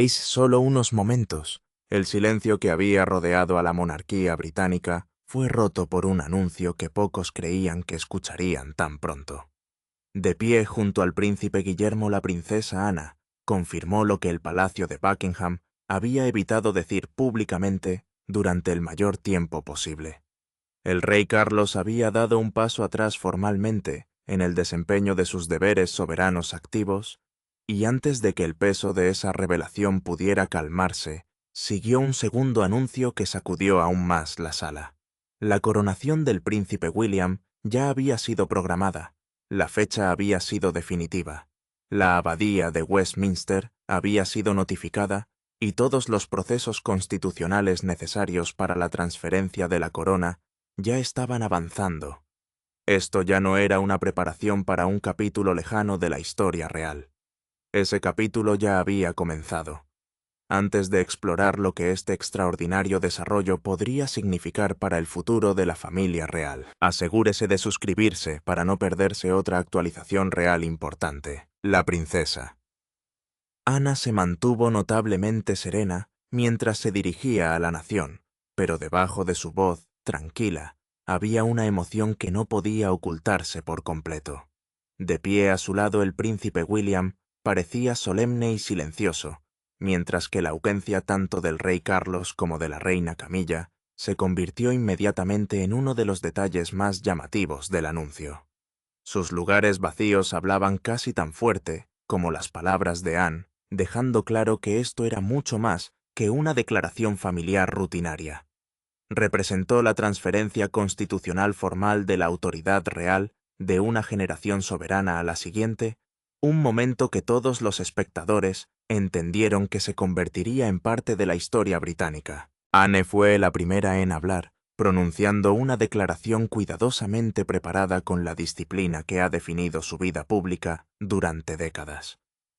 Solo unos momentos. El silencio que había rodeado a la monarquía británica fue roto por un anuncio que pocos creían que escucharían tan pronto. De pie junto al príncipe Guillermo, la princesa Ana confirmó lo que el Palacio de Buckingham había evitado decir públicamente durante el mayor tiempo posible. El rey Carlos había dado un paso atrás formalmente en el desempeño de sus deberes soberanos activos, y antes de que el peso de esa revelación pudiera calmarse, siguió un segundo anuncio que sacudió aún más la sala. La coronación del príncipe William ya había sido programada, la fecha había sido definitiva, la abadía de Westminster había sido notificada y todos los procesos constitucionales necesarios para la transferencia de la corona ya estaban avanzando. Esto ya no era una preparación para un capítulo lejano de la historia real. Ese capítulo ya había comenzado. Antes de explorar lo que este extraordinario desarrollo podría significar para el futuro de la familia real, asegúrese de suscribirse para no perderse otra actualización real importante. La princesa. Ana se mantuvo notablemente serena mientras se dirigía a la nación, pero debajo de su voz, tranquila, había una emoción que no podía ocultarse por completo. De pie a su lado el príncipe William parecía solemne y silencioso, mientras que la ausencia tanto del rey Carlos como de la reina Camilla se convirtió inmediatamente en uno de los detalles más llamativos del anuncio. Sus lugares vacíos hablaban casi tan fuerte como las palabras de Anne, dejando claro que esto era mucho más que una declaración familiar rutinaria. Representó la transferencia constitucional formal de la autoridad real de una generación soberana a la siguiente, un momento que todos los espectadores entendieron que se convertiría en parte de la historia británica. Anne fue la primera en hablar, pronunciando una declaración cuidadosamente preparada con la disciplina que ha definido su vida pública durante décadas.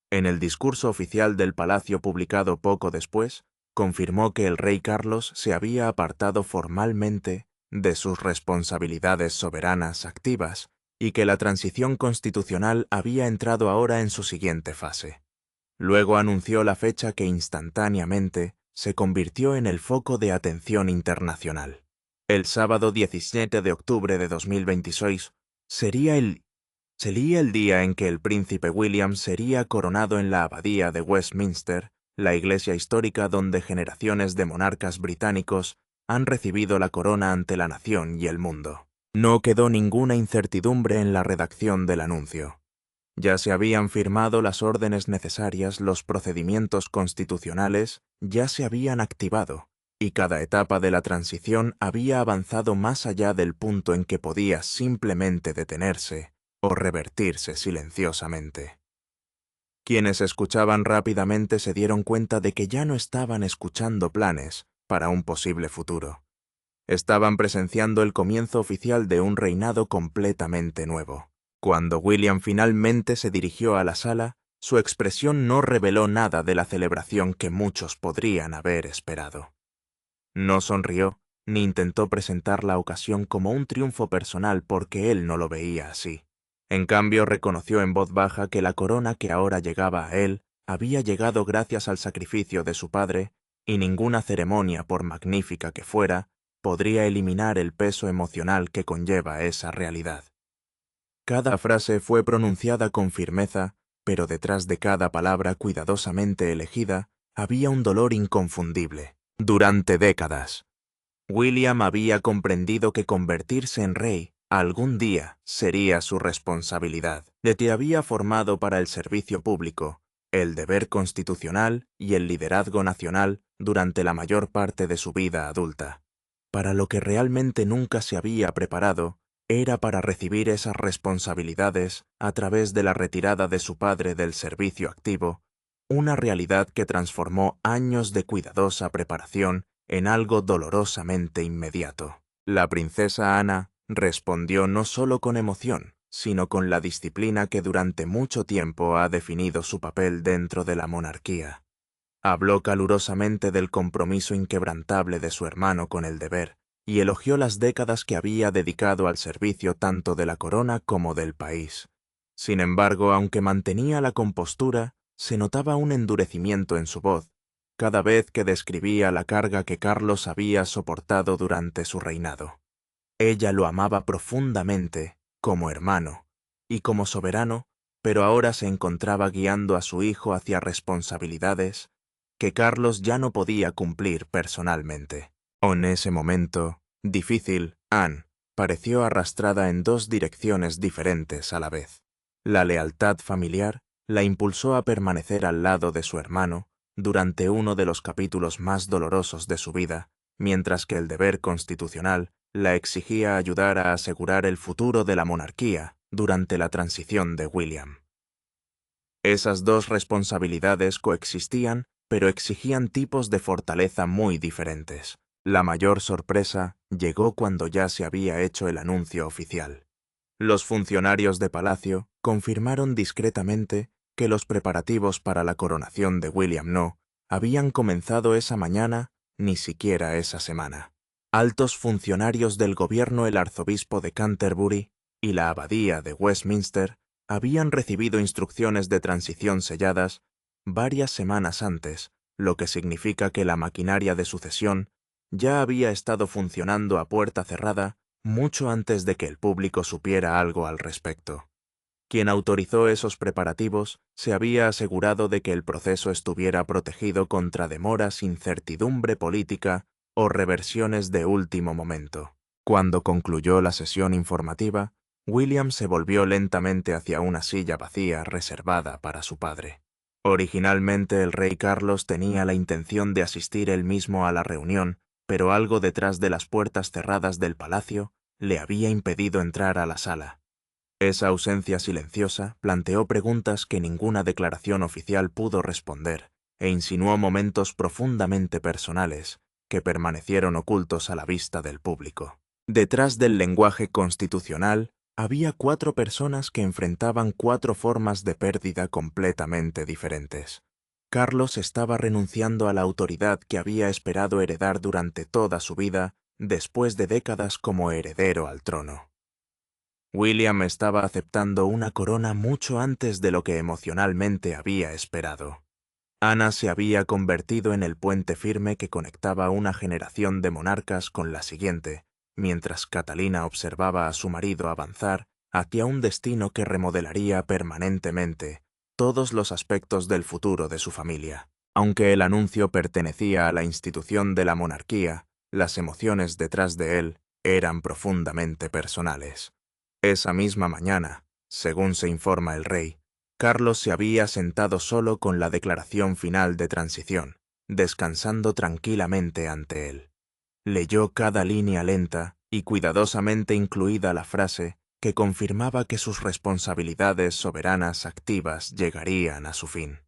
En el discurso oficial del palacio publicado poco después, confirmó que el rey Carlos se había apartado formalmente de sus responsabilidades soberanas activas y que la transición constitucional había entrado ahora en su siguiente fase. Luego anunció la fecha que instantáneamente se convirtió en el foco de atención internacional. El sábado 17 de octubre de 2026 sería el día en que el príncipe William sería coronado en la abadía de Westminster, la iglesia histórica donde generaciones de monarcas británicos han recibido la corona ante la nación y el mundo. No quedó ninguna incertidumbre en la redacción del anuncio. Ya se habían firmado las órdenes necesarias, los procedimientos constitucionales ya se habían activado, y cada etapa de la transición había avanzado más allá del punto en que podía simplemente detenerse o revertirse silenciosamente. Quienes escuchaban rápidamente se dieron cuenta de que ya no estaban escuchando planes para un posible futuro. Estaban presenciando el comienzo oficial de un reinado completamente nuevo. Cuando William finalmente se dirigió a la sala, su expresión no reveló nada de la celebración que muchos podrían haber esperado. No sonrió, ni intentó presentar la ocasión como un triunfo personal porque él no lo veía así. En cambio, reconoció en voz baja que la corona que ahora llegaba a él había llegado gracias al sacrificio de su padre, y ninguna ceremonia, por magnífica que fuera, podría eliminar el peso emocional que conlleva esa realidad. Cada frase fue pronunciada con firmeza, pero detrás de cada palabra cuidadosamente elegida había un dolor inconfundible. Durante décadas, William había comprendido que convertirse en rey algún día sería su responsabilidad. Te había formado para el servicio público, el deber constitucional y el liderazgo nacional durante la mayor parte de su vida adulta. Para lo que realmente nunca se había preparado era para recibir esas responsabilidades a través de la retirada de su padre del servicio activo, una realidad que transformó años de cuidadosa preparación en algo dolorosamente inmediato. La princesa Ana respondió no solo con emoción, sino con la disciplina que durante mucho tiempo ha definido su papel dentro de la monarquía. Habló calurosamente del compromiso inquebrantable de su hermano con el deber, y elogió las décadas que había dedicado al servicio tanto de la corona como del país. Sin embargo, aunque mantenía la compostura, se notaba un endurecimiento en su voz cada vez que describía la carga que Carlos había soportado durante su reinado. Ella lo amaba profundamente, como hermano, y como soberano, pero ahora se encontraba guiando a su hijo hacia responsabilidades que Carlos ya no podía cumplir personalmente. En ese momento, difícil, Anne pareció arrastrada en dos direcciones diferentes a la vez. La lealtad familiar la impulsó a permanecer al lado de su hermano durante uno de los capítulos más dolorosos de su vida, mientras que el deber constitucional la exigía ayudar a asegurar el futuro de la monarquía durante la transición de William. Esas dos responsabilidades coexistían, pero exigían tipos de fortaleza muy diferentes. La mayor sorpresa llegó cuando ya se había hecho el anuncio oficial. Los funcionarios de palacio confirmaron discretamente que los preparativos para la coronación de William no habían comenzado esa mañana ni siquiera esa semana. Altos funcionarios del gobierno, el arzobispo de Canterbury y la abadía de Westminster habían recibido instrucciones de transición selladas varias semanas antes, lo que significa que la maquinaria de sucesión ya había estado funcionando a puerta cerrada mucho antes de que el público supiera algo al respecto. Quien autorizó esos preparativos se había asegurado de que el proceso estuviera protegido contra demoras, incertidumbre política o reversiones de último momento. Cuando concluyó la sesión informativa, William se volvió lentamente hacia una silla vacía reservada para su padre. Originalmente el rey Carlos tenía la intención de asistir él mismo a la reunión, pero algo detrás de las puertas cerradas del palacio le había impedido entrar a la sala. Esa ausencia silenciosa planteó preguntas que ninguna declaración oficial pudo responder e insinuó momentos profundamente personales que permanecieron ocultos a la vista del público. Detrás del lenguaje constitucional había 4 personas que enfrentaban 4 formas de pérdida completamente diferentes. Carlos estaba renunciando a la autoridad que había esperado heredar durante toda su vida después de décadas como heredero al trono. William estaba aceptando una corona mucho antes de lo que emocionalmente había esperado. Ana se había convertido en el puente firme que conectaba una generación de monarcas con la siguiente, mientras Catalina observaba a su marido avanzar hacia un destino que remodelaría permanentemente todos los aspectos del futuro de su familia. Aunque el anuncio pertenecía a la institución de la monarquía, las emociones detrás de él eran profundamente personales. Esa misma mañana, según se informa el rey, Carlos se había sentado solo con la declaración final de transición, descansando tranquilamente ante él. Leyó cada línea lenta y cuidadosamente incluida la frase que confirmaba que sus responsabilidades soberanas activas llegarían a su fin.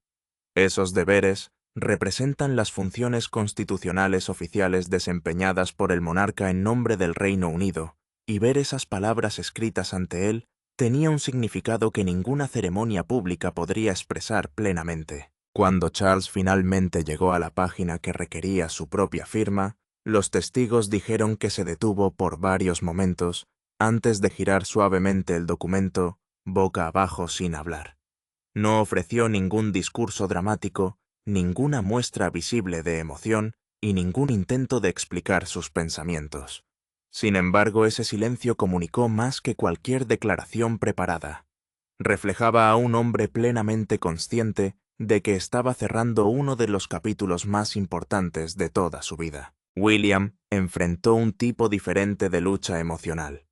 Esos deberes representan las funciones constitucionales oficiales desempeñadas por el monarca en nombre del Reino Unido, y ver esas palabras escritas ante él tenía un significado que ninguna ceremonia pública podría expresar plenamente. Cuando Charles finalmente llegó a la página que requería su propia firma, los testigos dijeron que se detuvo por varios momentos antes de girar suavemente el documento boca abajo sin hablar. No ofreció ningún discurso dramático, ninguna muestra visible de emoción y ningún intento de explicar sus pensamientos. Sin embargo, ese silencio comunicó más que cualquier declaración preparada. Reflejaba a un hombre plenamente consciente de que estaba cerrando uno de los capítulos más importantes de toda su vida. William enfrentó un tipo diferente de lucha emocional.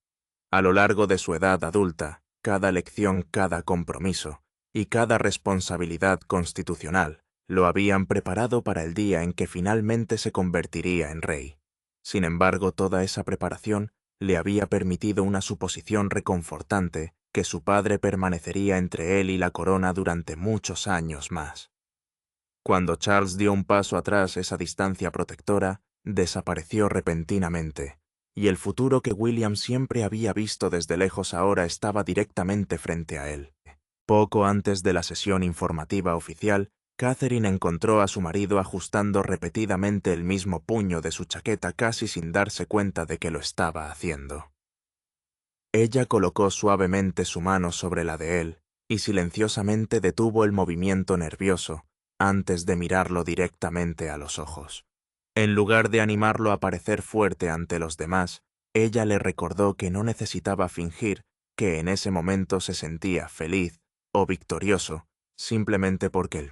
A lo largo de su edad adulta, cada lección, cada compromiso y cada responsabilidad constitucional lo habían preparado para el día en que finalmente se convertiría en rey. Sin embargo, toda esa preparación le había permitido una suposición reconfortante que su padre permanecería entre él y la corona durante muchos años más. Cuando Charles dio un paso atrás, esa distancia protectora desapareció repentinamente, y el futuro que William siempre había visto desde lejos ahora estaba directamente frente a él. Poco antes de la sesión informativa oficial, Catherine encontró a su marido ajustando repetidamente el mismo puño de su chaqueta casi sin darse cuenta de que lo estaba haciendo. Ella colocó suavemente su mano sobre la de él y silenciosamente detuvo el movimiento nervioso antes de mirarlo directamente a los ojos. En lugar de animarlo a parecer fuerte ante los demás, ella le recordó que no necesitaba fingir que en ese momento se sentía feliz o victorioso, simplemente porque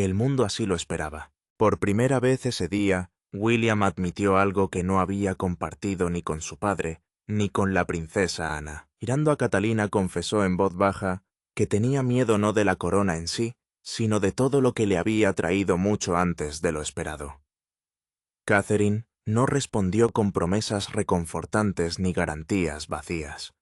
el mundo así lo esperaba. Por primera vez ese día, William admitió algo que no había compartido ni con su padre, ni con la princesa Ana. Mirando a Catalina, confesó en voz baja que tenía miedo no de la corona en sí, sino de todo lo que le había traído mucho antes de lo esperado. Catherine no respondió con promesas reconfortantes ni garantías vacías.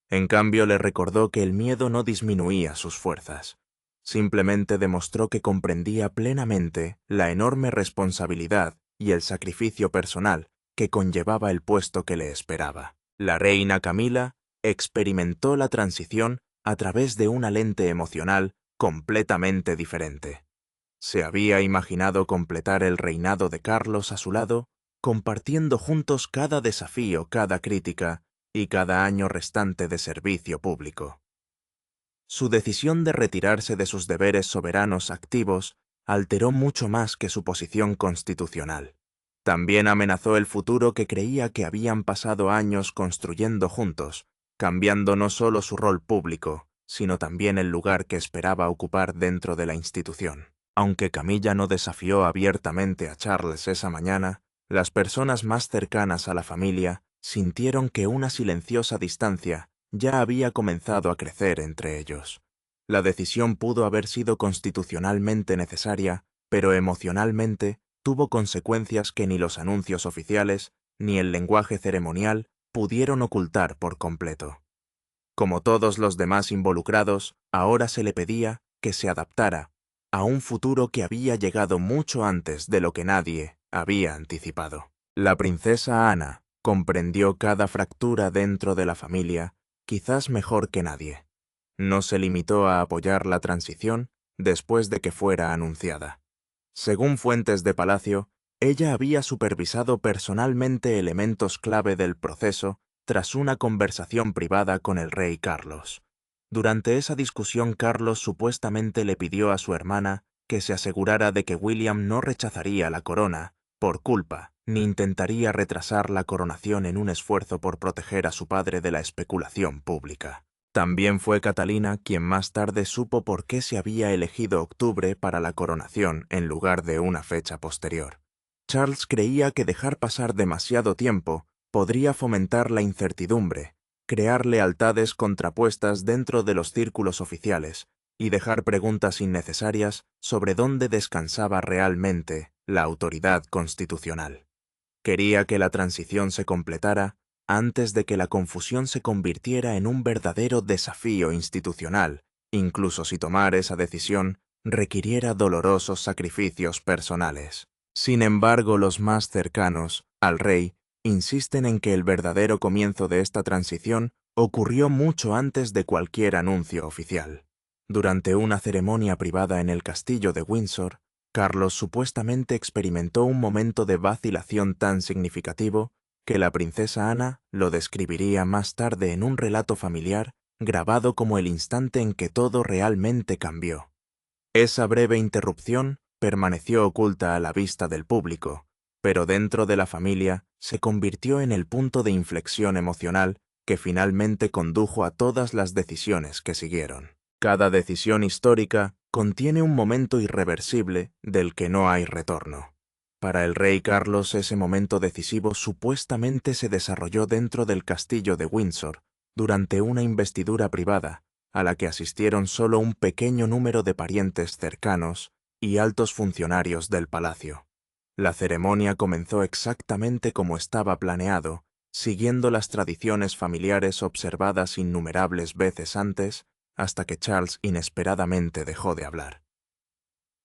En cambio, le recordó que el miedo no disminuía sus fuerzas. Simplemente demostró que comprendía plenamente la enorme responsabilidad y el sacrificio personal que conllevaba el puesto que le esperaba. La reina Camila experimentó la transición a través de una lente emocional completamente diferente. Se había imaginado completar el reinado de Carlos a su lado, compartiendo juntos cada desafío, cada crítica y cada año restante de servicio público. Su decisión de retirarse de sus deberes soberanos activos alteró mucho más que su posición constitucional. También amenazó el futuro que creía que habían pasado años construyendo juntos, cambiando no solo su rol público, sino también el lugar que esperaba ocupar dentro de la institución. Aunque Camilla no desafió abiertamente a Charles esa mañana, las personas más cercanas a la familia sintieron que una silenciosa distancia ya había comenzado a crecer entre ellos. La decisión pudo haber sido constitucionalmente necesaria, pero emocionalmente tuvo consecuencias que ni los anuncios oficiales ni el lenguaje ceremonial pudieron ocultar por completo. Como todos los demás involucrados, ahora se le pedía que se adaptara a un futuro que había llegado mucho antes de lo que nadie había anticipado. La princesa Ana comprendió cada fractura dentro de la familia, quizás mejor que nadie. No se limitó a apoyar la transición después de que fuera anunciada. Según fuentes de palacio, ella había supervisado personalmente elementos clave del proceso tras una conversación privada con el rey Carlos. Durante esa discusión, Carlos supuestamente le pidió a su hermana que se asegurara de que William no rechazaría la corona por culpa, ni intentaría retrasar la coronación en un esfuerzo por proteger a su padre de la especulación pública. También fue Catalina quien más tarde supo por qué se había elegido octubre para la coronación en lugar de una fecha posterior. Charles creía que dejar pasar demasiado tiempo podría fomentar la incertidumbre, crear lealtades contrapuestas dentro de los círculos oficiales y dejar preguntas innecesarias sobre dónde descansaba realmente la autoridad constitucional. Quería que la transición se completara antes de que la confusión se convirtiera en un verdadero desafío institucional, incluso si tomar esa decisión requiriera dolorosos sacrificios personales. Sin embargo, los más cercanos al rey insisten en que el verdadero comienzo de esta transición ocurrió mucho antes de cualquier anuncio oficial. Durante una ceremonia privada en el castillo de Windsor, Carlos supuestamente experimentó un momento de vacilación tan significativo que la princesa Ana lo describiría más tarde en un relato familiar grabado como el instante en que todo realmente cambió. Esa breve interrupción permaneció oculta a la vista del público, pero dentro de la familia se convirtió en el punto de inflexión emocional que finalmente condujo a todas las decisiones que siguieron. Cada decisión histórica contiene un momento irreversible del que no hay retorno. Para el rey Carlos, ese momento decisivo supuestamente se desarrolló dentro del castillo de Windsor, durante una investidura privada, a la que asistieron solo un pequeño número de parientes cercanos y altos funcionarios del palacio. La ceremonia comenzó exactamente como estaba planeado, siguiendo las tradiciones familiares observadas innumerables veces antes, hasta que Charles inesperadamente dejó de hablar.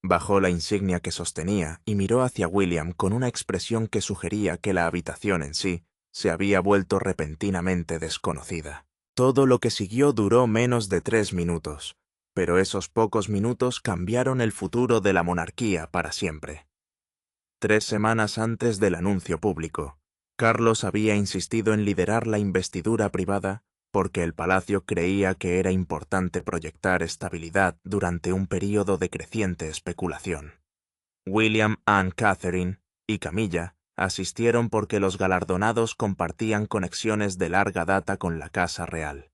Bajó la insignia que sostenía y miró hacia William con una expresión que sugería que la habitación en sí se había vuelto repentinamente desconocida. Todo lo que siguió duró menos de 3 minutos, pero esos pocos minutos cambiaron el futuro de la monarquía para siempre. 3 semanas antes del anuncio público, Carlos había insistido en liderar la investidura privada porque el palacio creía que era importante proyectar estabilidad durante un período de creciente especulación. William, Anne Catherine y Camilla asistieron porque los galardonados compartían conexiones de larga data con la Casa Real.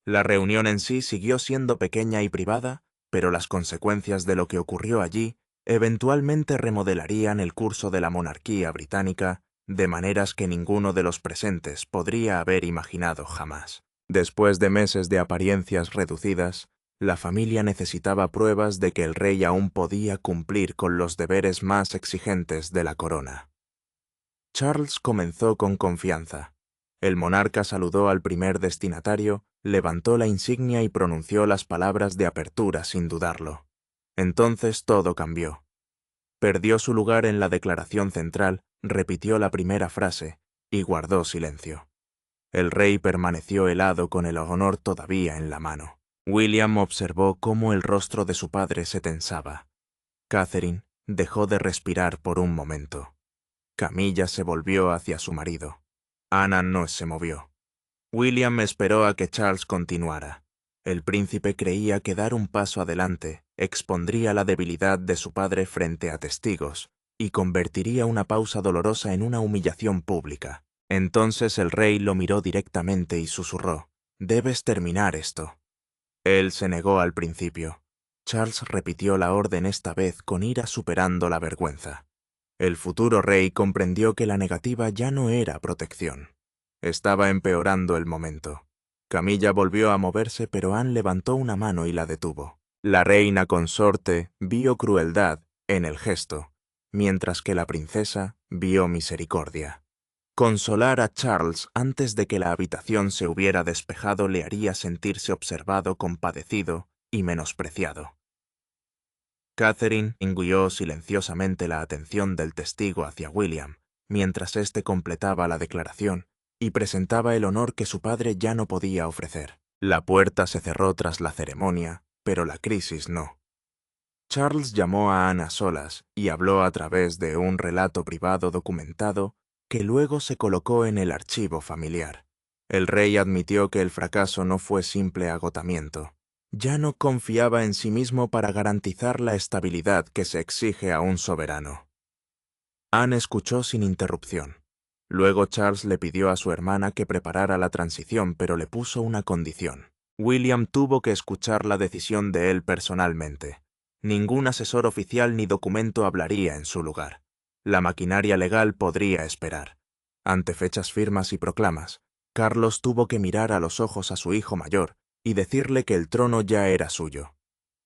La reunión en sí siguió siendo pequeña y privada, pero las consecuencias de lo que ocurrió allí eventualmente remodelarían el curso de la monarquía británica de maneras que ninguno de los presentes podría haber imaginado jamás. Después de meses de apariencias reducidas, la familia necesitaba pruebas de que el rey aún podía cumplir con los deberes más exigentes de la corona. Charles comenzó con confianza. El monarca saludó al primer destinatario, levantó la insignia y pronunció las palabras de apertura sin dudarlo. Entonces todo cambió. Perdió su lugar en la declaración central, repitió la primera frase y guardó silencio. El rey permaneció helado con el honor todavía en la mano. William observó cómo el rostro de su padre se tensaba. Catherine dejó de respirar por un momento. Camilla se volvió hacia su marido. Ana no se movió. William esperó a que Charles continuara. El príncipe creía que dar un paso adelante expondría la debilidad de su padre frente a testigos y convertiría una pausa dolorosa en una humillación pública. Entonces el rey lo miró directamente y susurró: «Debes terminar esto». Él se negó al principio. Charles repitió la orden esta vez con ira superando la vergüenza. El futuro rey comprendió que la negativa ya no era protección. Estaba empeorando el momento. Camilla volvió a moverse, pero Anne levantó una mano y la detuvo. La reina consorte vio crueldad en el gesto, mientras que la princesa vio misericordia. Consolar a Charles antes de que la habitación se hubiera despejado le haría sentirse observado, compadecido y menospreciado. Catherine engulló silenciosamente la atención del testigo hacia William, mientras éste completaba la declaración y presentaba el honor que su padre ya no podía ofrecer. La puerta se cerró tras la ceremonia, pero la crisis no. Charles llamó a Anne a solas y habló a través de un relato privado documentado que luego se colocó en el archivo familiar. El rey admitió que el fracaso no fue simple agotamiento. Ya no confiaba en sí mismo para garantizar la estabilidad que se exige a un soberano. Anne escuchó sin interrupción. Luego Charles le pidió a su hermana que preparara la transición, pero le puso una condición. William tuvo que escuchar la decisión de él personalmente. Ningún asesor oficial ni documento hablaría en su lugar. La maquinaria legal podría esperar. Ante fechas firmas y proclamas, Carlos tuvo que mirar a los ojos a su hijo mayor y decirle que el trono ya era suyo.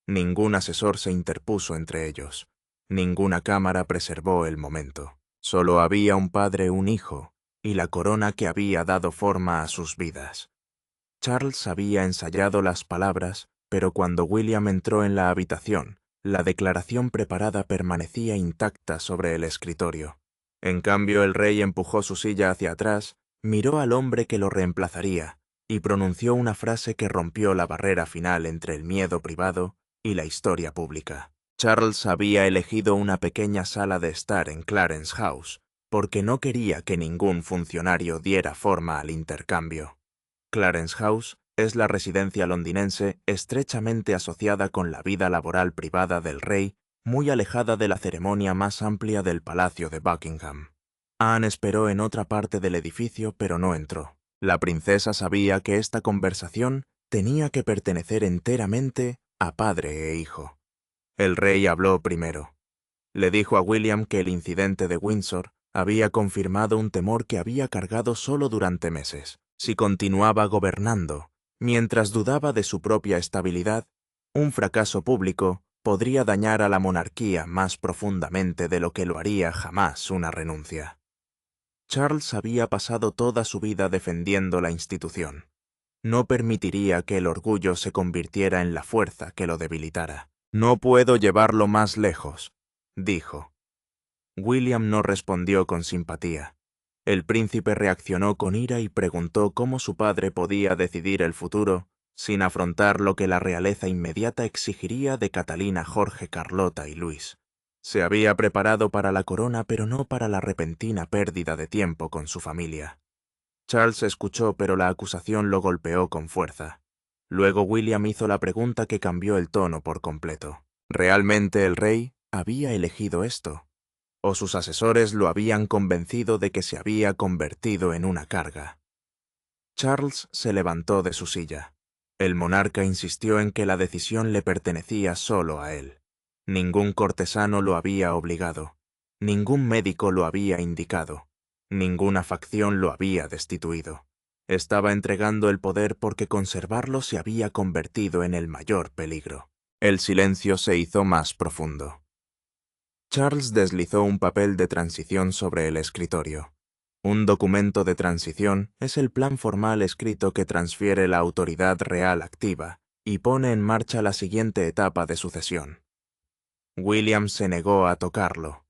Ningún asesor se interpuso entre ellos. Ninguna cámara preservó el momento. Solo había un padre, un hijo, y la corona que había dado forma a sus vidas. Charles había ensayado las palabras, pero cuando William entró en la habitación, la declaración preparada permanecía intacta sobre el escritorio. En cambio, el rey empujó su silla hacia atrás, miró al hombre que lo reemplazaría y pronunció una frase que rompió la barrera final entre el miedo privado y la historia pública. Charles había elegido una pequeña sala de estar en Clarence House porque no quería que ningún funcionario diera forma al intercambio. Clarence House es la residencia londinense estrechamente asociada con la vida laboral privada del rey, muy alejada de la ceremonia más amplia del Palacio de Buckingham. Anne esperó en otra parte del edificio, pero no entró. La princesa sabía que esta conversación tenía que pertenecer enteramente a padre e hijo. El rey habló primero. Le dijo a William que el incidente de Windsor había confirmado un temor que había cargado solo durante meses. Si continuaba gobernando, mientras dudaba de su propia estabilidad, un fracaso público podría dañar a la monarquía más profundamente de lo que lo haría jamás una renuncia. Charles había pasado toda su vida defendiendo la institución. No permitiría que el orgullo se convirtiera en la fuerza que lo debilitara. «No puedo llevarlo más lejos», dijo. William no respondió con simpatía. El príncipe reaccionó con ira y preguntó cómo su padre podía decidir el futuro sin afrontar lo que la realeza inmediata exigiría de Catalina, Jorge, Carlota y Luis. Se había preparado para la corona, pero no para la repentina pérdida de tiempo con su familia. Charles escuchó, pero la acusación lo golpeó con fuerza. Luego William hizo la pregunta que cambió el tono por completo. ¿Realmente el rey había elegido esto? ¿O sus asesores lo habían convencido de que se había convertido en una carga? Charles se levantó de su silla. El monarca insistió en que la decisión le pertenecía solo a él. Ningún cortesano lo había obligado. Ningún médico lo había indicado. Ninguna facción lo había destituido. Estaba entregando el poder porque conservarlo se había convertido en el mayor peligro. El silencio se hizo más profundo. Charles deslizó un papel de transición sobre el escritorio. Un documento de transición es el plan formal escrito que transfiere la autoridad real activa y pone en marcha la siguiente etapa de sucesión. William se negó a tocarlo.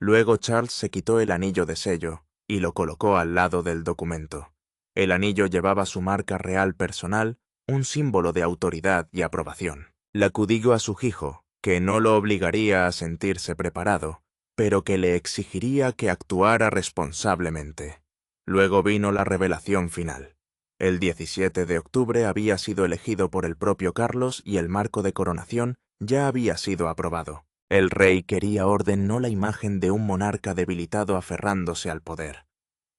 Luego Charles se quitó el anillo de sello y lo colocó al lado del documento. El anillo llevaba su marca real personal, un símbolo de autoridad y aprobación. Le acudió a su hijo, que no lo obligaría a sentirse preparado, pero que le exigiría que actuara responsablemente. Luego vino la revelación final. El 17 de octubre había sido elegido por el propio Carlos y el marco de coronación ya había sido aprobado. El rey quería orden, no la imagen de un monarca debilitado aferrándose al poder.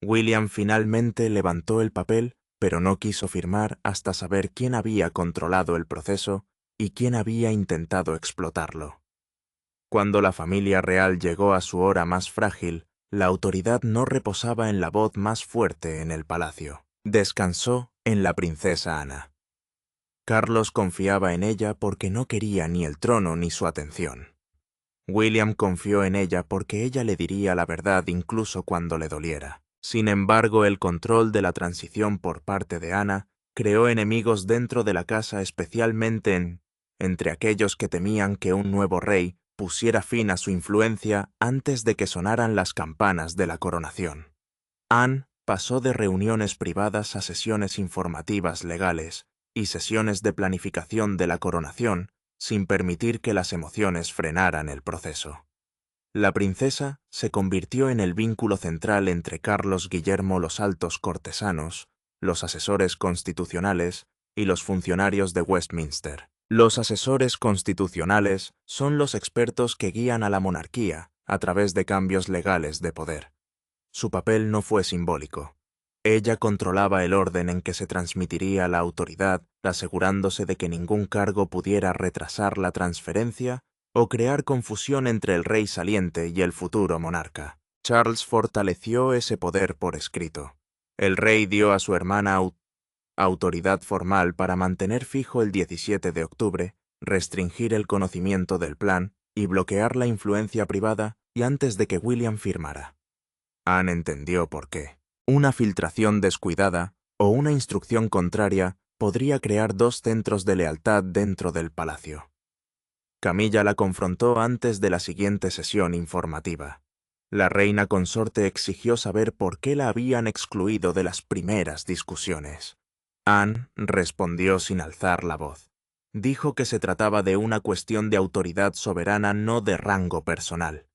William finalmente levantó el papel, pero no quiso firmar hasta saber quién había controlado el proceso y quién había intentado explotarlo. Cuando la familia real llegó a su hora más frágil, la autoridad no reposaba en la voz más fuerte en el palacio. Descansó en la princesa Ana. Carlos confiaba en ella porque no quería ni el trono ni su atención. William confió en ella porque ella le diría la verdad incluso cuando le doliera. Sin embargo, el control de la transición por parte de Ana creó enemigos dentro de la casa, especialmente entre aquellos que temían que un nuevo rey pusiera fin a su influencia antes de que sonaran las campanas de la coronación. Anne pasó de reuniones privadas a sesiones informativas legales y sesiones de planificación de la coronación, sin permitir que las emociones frenaran el proceso. La princesa se convirtió en el vínculo central entre Carlos Guillermo, los altos cortesanos, los asesores constitucionales y los funcionarios de Westminster. Los asesores constitucionales son los expertos que guían a la monarquía a través de cambios legales de poder. Su papel no fue simbólico. Ella controlaba el orden en que se transmitiría la autoridad, asegurándose de que ningún cargo pudiera retrasar la transferencia o crear confusión entre el rey saliente y el futuro monarca. Charles fortaleció ese poder por escrito. El rey dio a su hermana autoridad formal para mantener fijo el 17 de octubre, restringir el conocimiento del plan y bloquear la influencia privada y antes de que William firmara. Anne entendió por qué. Una filtración descuidada o una instrucción contraria podría crear dos centros de lealtad dentro del palacio. Camilla la confrontó antes de la siguiente sesión informativa. La reina consorte exigió saber por qué la habían excluido de las primeras discusiones. Anne respondió sin alzar la voz. Dijo que se trataba de una cuestión de autoridad soberana, no de rango personal.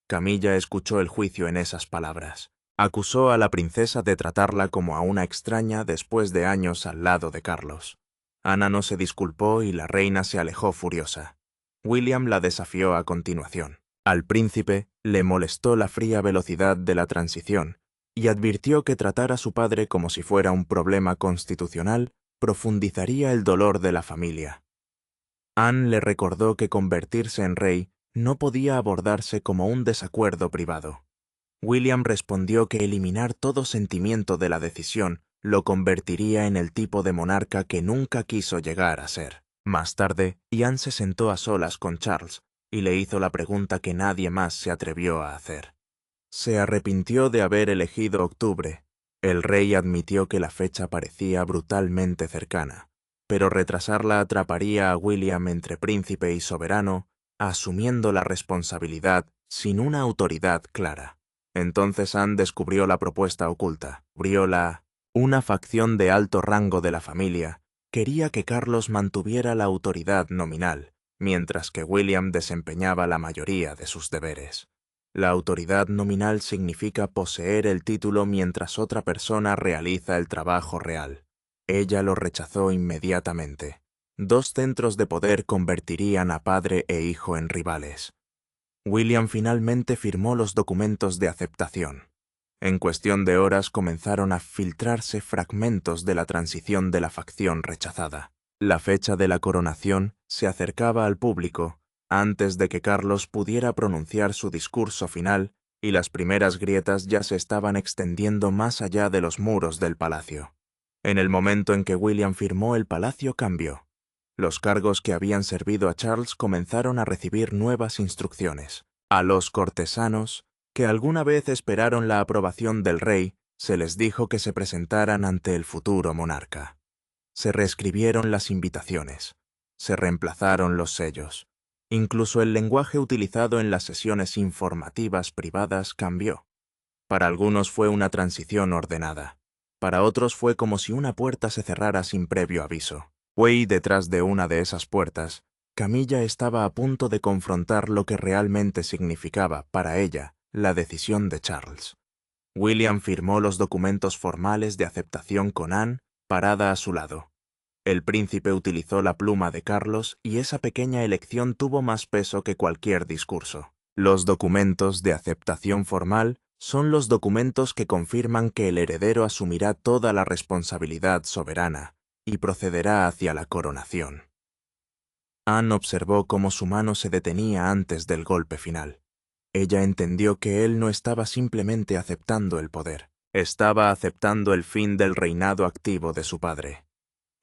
Camilla escuchó el juicio en esas palabras. Acusó a la princesa de tratarla como a una extraña después de años al lado de Carlos. Ana no se disculpó y la reina se alejó furiosa. William la desafió a continuación. Al príncipe le molestó la fría velocidad de la transición y advirtió que tratar a su padre como si fuera un problema constitucional profundizaría el dolor de la familia. Anne le recordó que convertirse en rey no podía abordarse como un desacuerdo privado. William respondió que eliminar todo sentimiento de la decisión lo convertiría en el tipo de monarca que nunca quiso llegar a ser. Más tarde, Anne se sentó a solas con Charles y le hizo la pregunta que nadie más se atrevió a hacer. Se arrepintió de haber elegido octubre. El rey admitió que la fecha parecía brutalmente cercana, pero retrasarla atraparía a William entre príncipe y soberano, asumiendo la responsabilidad sin una autoridad clara. Entonces Anne descubrió la propuesta oculta. Una facción de alto rango de la familia quería que Carlos mantuviera la autoridad nominal, mientras que William desempeñaba la mayoría de sus deberes. La autoridad nominal significa poseer el título mientras otra persona realiza el trabajo real. Ella lo rechazó inmediatamente. Dos centros de poder convertirían a padre e hijo en rivales. William finalmente firmó los documentos de aceptación. En cuestión de horas comenzaron a filtrarse fragmentos de la transición de la facción rechazada. La fecha de la coronación se acercaba al público antes de que Carlos pudiera pronunciar su discurso final y las primeras grietas ya se estaban extendiendo más allá de los muros del palacio. En el momento en que William firmó, el palacio cambió. Los cargos que habían servido a Charles comenzaron a recibir nuevas instrucciones. A los cortesanos, que alguna vez esperaron la aprobación del rey, se les dijo que se presentaran ante el futuro monarca. Se reescribieron las invitaciones, se reemplazaron los sellos. Incluso el lenguaje utilizado en las sesiones informativas privadas cambió. Para algunos fue una transición ordenada. Para otros fue como si una puerta se cerrara sin previo aviso. Detrás de una de esas puertas, Camilla estaba a punto de confrontar lo que realmente significaba, para ella, la decisión de Charles. William firmó los documentos formales de aceptación con Anne, parada a su lado. El príncipe utilizó la pluma de Carlos y esa pequeña elección tuvo más peso que cualquier discurso. Los documentos de aceptación formal son los documentos que confirman que el heredero asumirá toda la responsabilidad soberana y procederá hacia la coronación. Anne observó cómo su mano se detenía antes del golpe final. Ella entendió que él no estaba simplemente aceptando el poder, estaba aceptando el fin del reinado activo de su padre.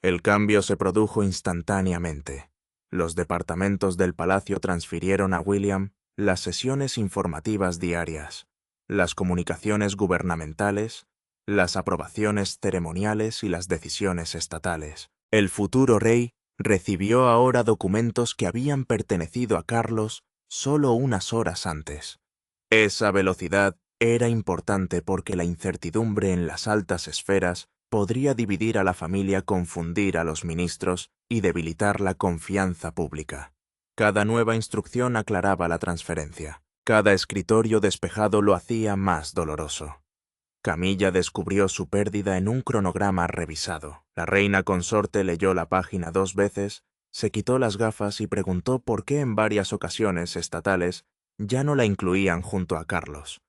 El cambio se produjo instantáneamente. Los departamentos del palacio transfirieron a William las sesiones informativas diarias, las comunicaciones gubernamentales, las aprobaciones ceremoniales y las decisiones estatales. El futuro rey recibió ahora documentos que habían pertenecido a Carlos solo unas horas antes. Esa velocidad era importante porque la incertidumbre en las altas esferas podría dividir a la familia, confundir a los ministros y debilitar la confianza pública. Cada nueva instrucción aclaraba la transferencia. Cada escritorio despejado lo hacía más doloroso. Camilla descubrió su pérdida en un cronograma revisado. La reina consorte leyó la página 2 veces, se quitó las gafas y preguntó por qué en varias ocasiones estatales ya no la incluían junto a Carlos.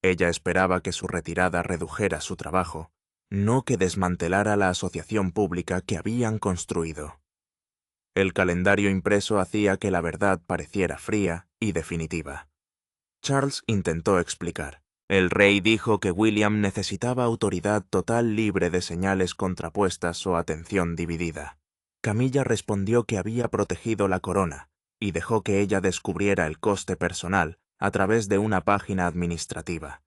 Ella esperaba que su retirada redujera su trabajo, no que desmantelara la asociación pública que habían construido. El calendario impreso hacía que la verdad pareciera fría y definitiva. Charles intentó explicar. El rey dijo que William necesitaba autoridad total libre de señales contrapuestas o atención dividida. Camilla respondió que había protegido la corona y dejó que ella descubriera el coste personal a través de una página administrativa.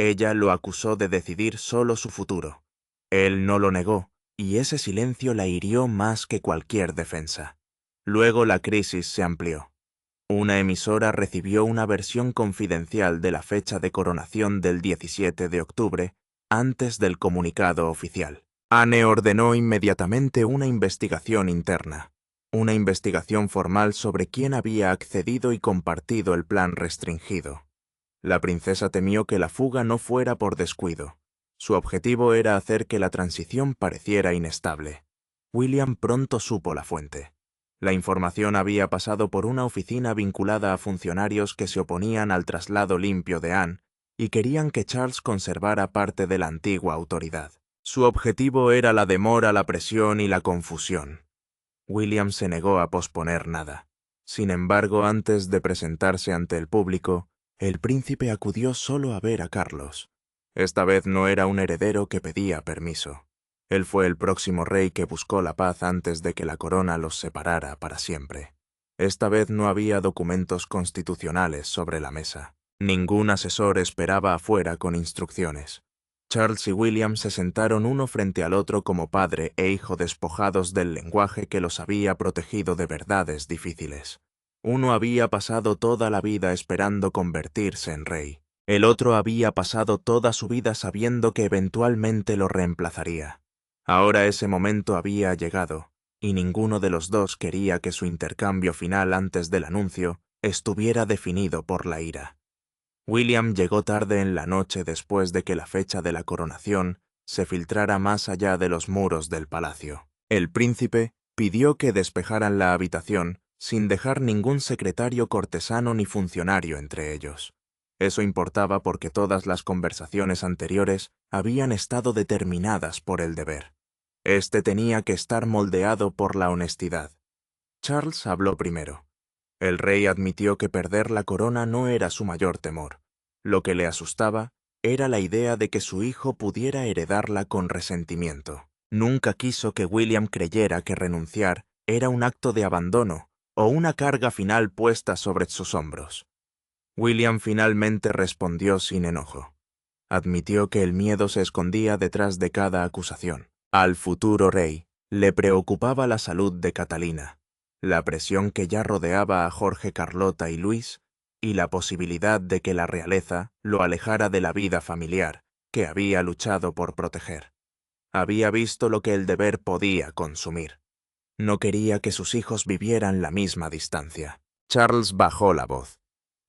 Ella lo acusó de decidir solo su futuro. Él no lo negó, y ese silencio la hirió más que cualquier defensa. Luego la crisis se amplió. Una emisora recibió una versión confidencial de la fecha de coronación del 17 de octubre, antes del comunicado oficial. Anne ordenó inmediatamente una investigación interna, una investigación formal sobre quién había accedido y compartido el plan restringido. La princesa temió que la fuga no fuera por descuido. Su objetivo era hacer que la transición pareciera inestable. William pronto supo la fuente. La información había pasado por una oficina vinculada a funcionarios que se oponían al traslado limpio de Anne y querían que Charles conservara parte de la antigua autoridad. Su objetivo era la demora, la presión y la confusión. William se negó a posponer nada. Sin embargo, antes de presentarse ante el público, el príncipe acudió solo a ver a Carlos. Esta vez no era un heredero que pedía permiso. Él fue el próximo rey que buscó la paz antes de que la corona los separara para siempre. Esta vez no había documentos constitucionales sobre la mesa. Ningún asesor esperaba afuera con instrucciones. Charles y William se sentaron uno frente al otro como padre e hijo despojados del lenguaje que los había protegido de verdades difíciles. Uno había pasado toda la vida esperando convertirse en rey. El otro había pasado toda su vida sabiendo que eventualmente lo reemplazaría. Ahora ese momento había llegado, y ninguno de los dos quería que su intercambio final antes del anuncio estuviera definido por la ira. William llegó tarde en la noche después de que la fecha de la coronación se filtrara más allá de los muros del palacio. El príncipe pidió que despejaran la habitación sin dejar ningún secretario cortesano ni funcionario entre ellos. Eso importaba porque todas las conversaciones anteriores habían estado determinadas por el deber. Este tenía que estar moldeado por la honestidad. Charles habló primero. El rey admitió que perder la corona no era su mayor temor. Lo que le asustaba era la idea de que su hijo pudiera heredarla con resentimiento. Nunca quiso que William creyera que renunciar era un acto de abandono o una carga final puesta sobre sus hombros. William finalmente respondió sin enojo. Admitió que el miedo se escondía detrás de cada acusación. Al futuro rey le preocupaba la salud de Catalina, la presión que ya rodeaba a Jorge, Carlota y Luis, y la posibilidad de que la realeza lo alejara de la vida familiar que había luchado por proteger. Había visto lo que el deber podía consumir. No quería que sus hijos vivieran la misma distancia. Charles bajó la voz.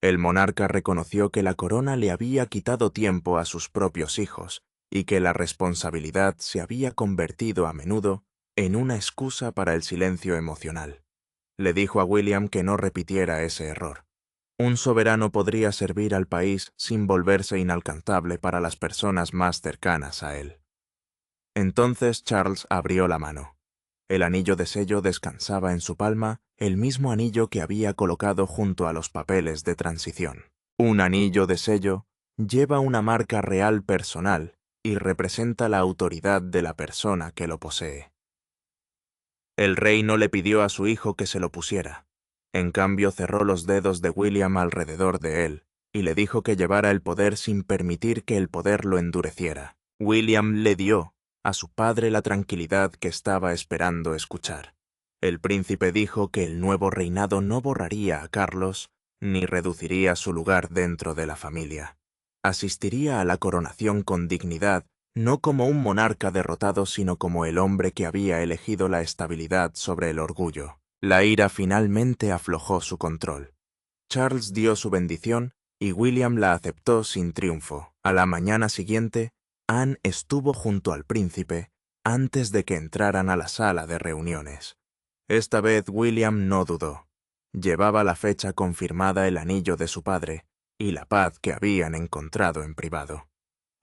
El monarca reconoció que la corona le había quitado tiempo a sus propios hijos y que la responsabilidad se había convertido a menudo en una excusa para el silencio emocional. Le dijo a William que no repitiera ese error. Un soberano podría servir al país sin volverse inalcanzable para las personas más cercanas a él. Entonces Charles abrió la mano. El anillo de sello descansaba en su palma, el mismo anillo que había colocado junto a los papeles de transición. Un anillo de sello lleva una marca real personal y representa la autoridad de la persona que lo posee. El rey no le pidió a su hijo que se lo pusiera. En cambio, cerró los dedos de William alrededor de él y le dijo que llevara el poder sin permitir que el poder lo endureciera. William le dio a su padre la tranquilidad que estaba esperando escuchar. El príncipe dijo que el nuevo reinado no borraría a Carlos ni reduciría su lugar dentro de la familia. Asistiría a la coronación con dignidad, no como un monarca derrotado, sino como el hombre que había elegido la estabilidad sobre el orgullo. La ira finalmente aflojó su control. Charles dio su bendición y William la aceptó sin triunfo. A la mañana siguiente, Anne estuvo junto al príncipe antes de que entraran a la sala de reuniones. Esta vez William no dudó. Llevaba la fecha confirmada el anillo de su padre y la paz que habían encontrado en privado.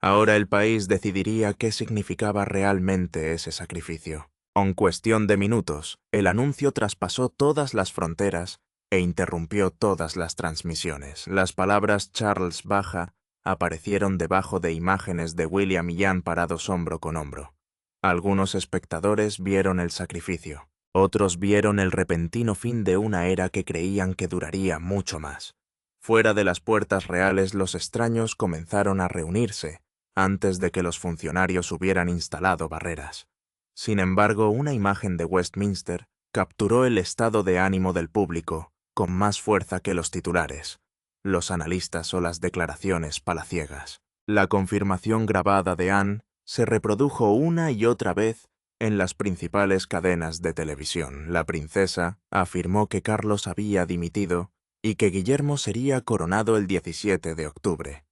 Ahora el país decidiría qué significaba realmente ese sacrificio. En cuestión de minutos, el anuncio traspasó todas las fronteras e interrumpió todas las transmisiones. Las palabras Charles baja aparecieron debajo de imágenes de William y Anne parados hombro con hombro. Algunos espectadores vieron el sacrificio, otros vieron el repentino fin de una era que creían que duraría mucho más. Fuera de las puertas reales, los extraños comenzaron a reunirse antes de que los funcionarios hubieran instalado barreras. Sin embargo, una imagen de Westminster capturó el estado de ánimo del público con más fuerza que los titulares, los analistas o las declaraciones palaciegas. La confirmación grabada de Anne se reprodujo una y otra vez en las principales cadenas de televisión. La princesa afirmó que Carlos había dimitido y que Guillermo sería coronado el 17 de octubre.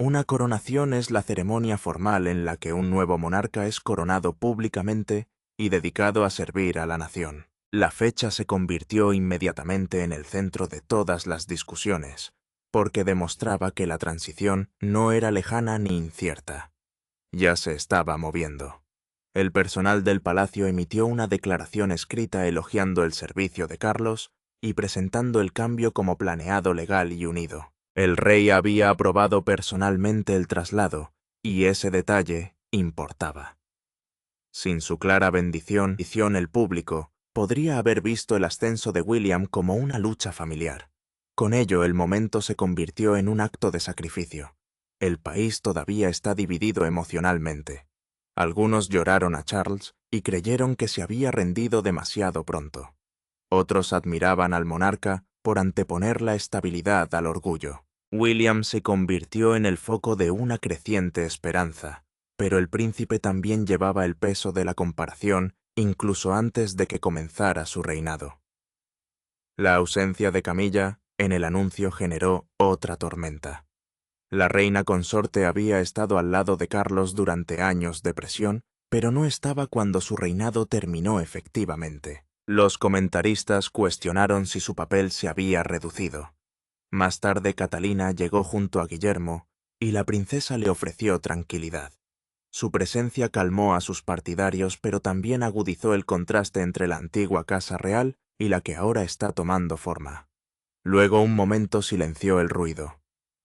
Una coronación es la ceremonia formal en la que un nuevo monarca es coronado públicamente y dedicado a servir a la nación. La fecha se convirtió inmediatamente en el centro de todas las discusiones, porque demostraba que la transición no era lejana ni incierta. Ya se estaba moviendo. El personal del palacio emitió una declaración escrita elogiando el servicio de Carlos y presentando el cambio como planeado, legal y unido. El rey había aprobado personalmente el traslado, y ese detalle importaba. Sin su clara bendición, el público podría haber visto el ascenso de William como una lucha familiar. Con ello, el momento se convirtió en un acto de sacrificio. El país todavía está dividido emocionalmente. Algunos lloraron a Charles y creyeron que se había rendido demasiado pronto. Otros admiraban al monarca por anteponer la estabilidad al orgullo. William se convirtió en el foco de una creciente esperanza, pero el príncipe también llevaba el peso de la comparación incluso antes de que comenzara su reinado. La ausencia de Camilla en el anuncio generó otra tormenta. La reina consorte había estado al lado de Carlos durante años de presión, pero no estaba cuando su reinado terminó efectivamente. Los comentaristas cuestionaron si su papel se había reducido. Más tarde Catalina llegó junto a Guillermo y la princesa le ofreció tranquilidad. Su presencia calmó a sus partidarios, pero también agudizó el contraste entre la antigua casa real y la que ahora está tomando forma. Luego un momento silenció el ruido.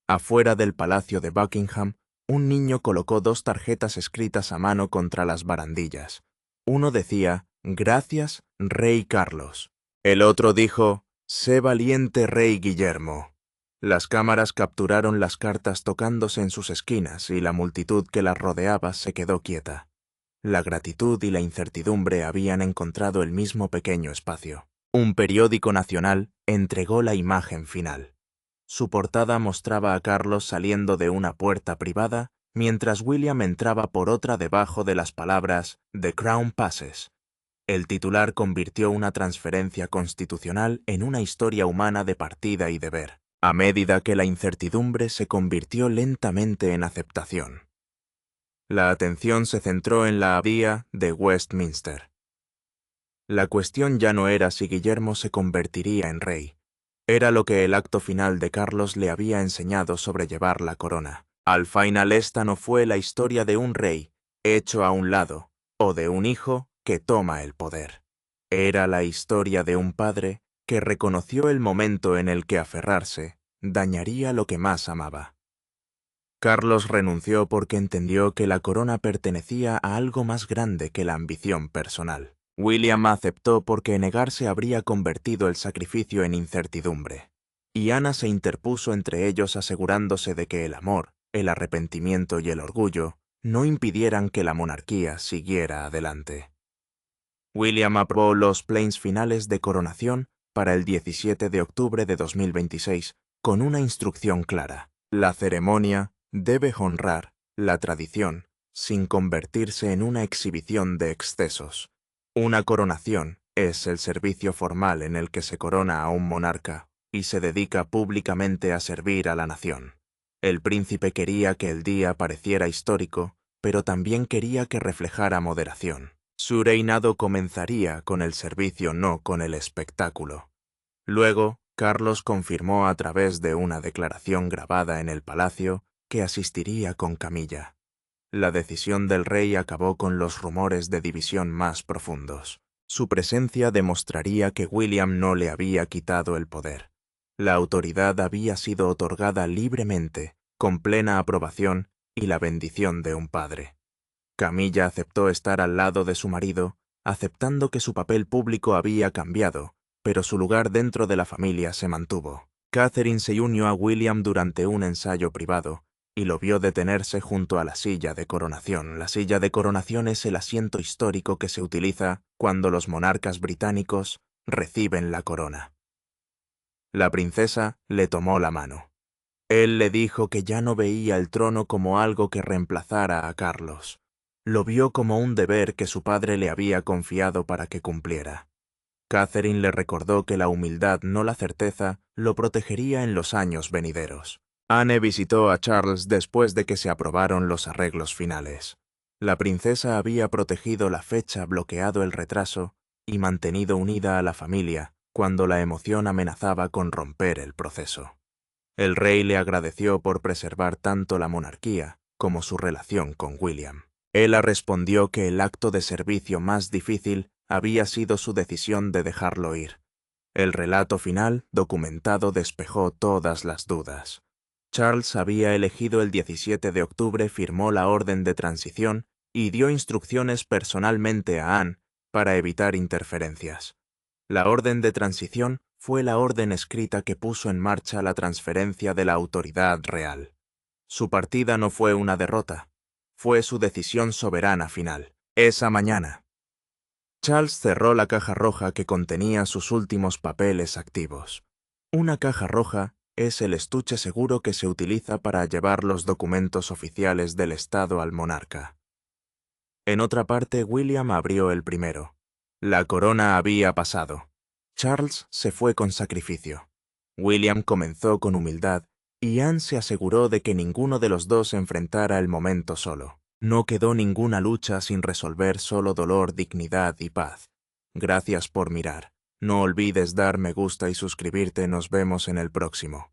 Afuera del palacio de Buckingham, un niño colocó 2 tarjetas escritas a mano contra las barandillas. Uno decía, «Gracias, Rey Carlos». El otro dijo, «Sé valiente, Rey Guillermo». Las cámaras capturaron las cartas tocándose en sus esquinas y la multitud que las rodeaba se quedó quieta. La gratitud y la incertidumbre habían encontrado el mismo pequeño espacio. Un periódico nacional entregó la imagen final. Su portada mostraba a Carlos saliendo de una puerta privada, mientras William entraba por otra debajo de las palabras «The Crown Passes». El titular convirtió una transferencia constitucional en una historia humana de partida y deber, a medida que la incertidumbre se convirtió lentamente en aceptación. La atención se centró en la abadía de Westminster. La cuestión ya no era si Guillermo se convertiría en rey. Era lo que el acto final de Carlos le había enseñado sobre llevar la corona. Al final esta no fue la historia de un rey hecho a un lado, o de un hijo que toma el poder. Era la historia de un padre que reconoció el momento en el que aferrarse dañaría lo que más amaba. Carlos renunció porque entendió que la corona pertenecía a algo más grande que la ambición personal. William aceptó porque negarse habría convertido el sacrificio en incertidumbre. Y Ana se interpuso entre ellos asegurándose de que el amor, el arrepentimiento y el orgullo no impidieran que la monarquía siguiera adelante. William aprobó los planes finales de coronación para el 17 de octubre de 2026 con una instrucción clara. La ceremonia debe honrar la tradición sin convertirse en una exhibición de excesos. Una coronación es el servicio formal en el que se corona a un monarca y se dedica públicamente a servir a la nación. El príncipe quería que el día pareciera histórico, pero también quería que reflejara moderación. Su reinado comenzaría con el servicio, no con el espectáculo. Luego, Carlos confirmó a través de una declaración grabada en el palacio que asistiría con Camilla. La decisión del rey acabó con los rumores de división más profundos. Su presencia demostraría que William no le había quitado el poder. La autoridad había sido otorgada libremente, con plena aprobación y la bendición de un padre. Camilla aceptó estar al lado de su marido, aceptando que su papel público había cambiado, pero su lugar dentro de la familia se mantuvo. Catherine se unió a William durante un ensayo privado y lo vio detenerse junto a la silla de coronación. La silla de coronación es el asiento histórico que se utiliza cuando los monarcas británicos reciben la corona. La princesa le tomó la mano. Él le dijo que ya no veía el trono como algo que reemplazara a Carlos. Lo vio como un deber que su padre le había confiado para que cumpliera. Catherine le recordó que la humildad, no la certeza, lo protegería en los años venideros. Anne visitó a Charles después de que se aprobaron los arreglos finales. La princesa había protegido la fecha, bloqueado el retraso y mantenido unida a la familia cuando la emoción amenazaba con romper el proceso. El rey le agradeció por preservar tanto la monarquía como su relación con William. Ella respondió que el acto de servicio más difícil había sido su decisión de dejarlo ir. El relato final, documentado, despejó todas las dudas. Charles había elegido el 17 de octubre, firmó la orden de transición y dio instrucciones personalmente a Anne para evitar interferencias. La orden de transición fue la orden escrita que puso en marcha la transferencia de la autoridad real. Su partida no fue una derrota, fue su decisión soberana final. Esa mañana, Charles cerró la caja roja que contenía sus últimos papeles activos. Una caja roja es el estuche seguro que se utiliza para llevar los documentos oficiales del Estado al monarca. En otra parte, William abrió el primero. La corona había pasado. Charles se fue con sacrificio. William comenzó con humildad Ian se aseguró de que ninguno de los dos enfrentara el momento solo. No quedó ninguna lucha sin resolver, solo dolor, dignidad y paz. Gracias por mirar. No olvides dar me gusta y suscribirte. Nos vemos en el próximo.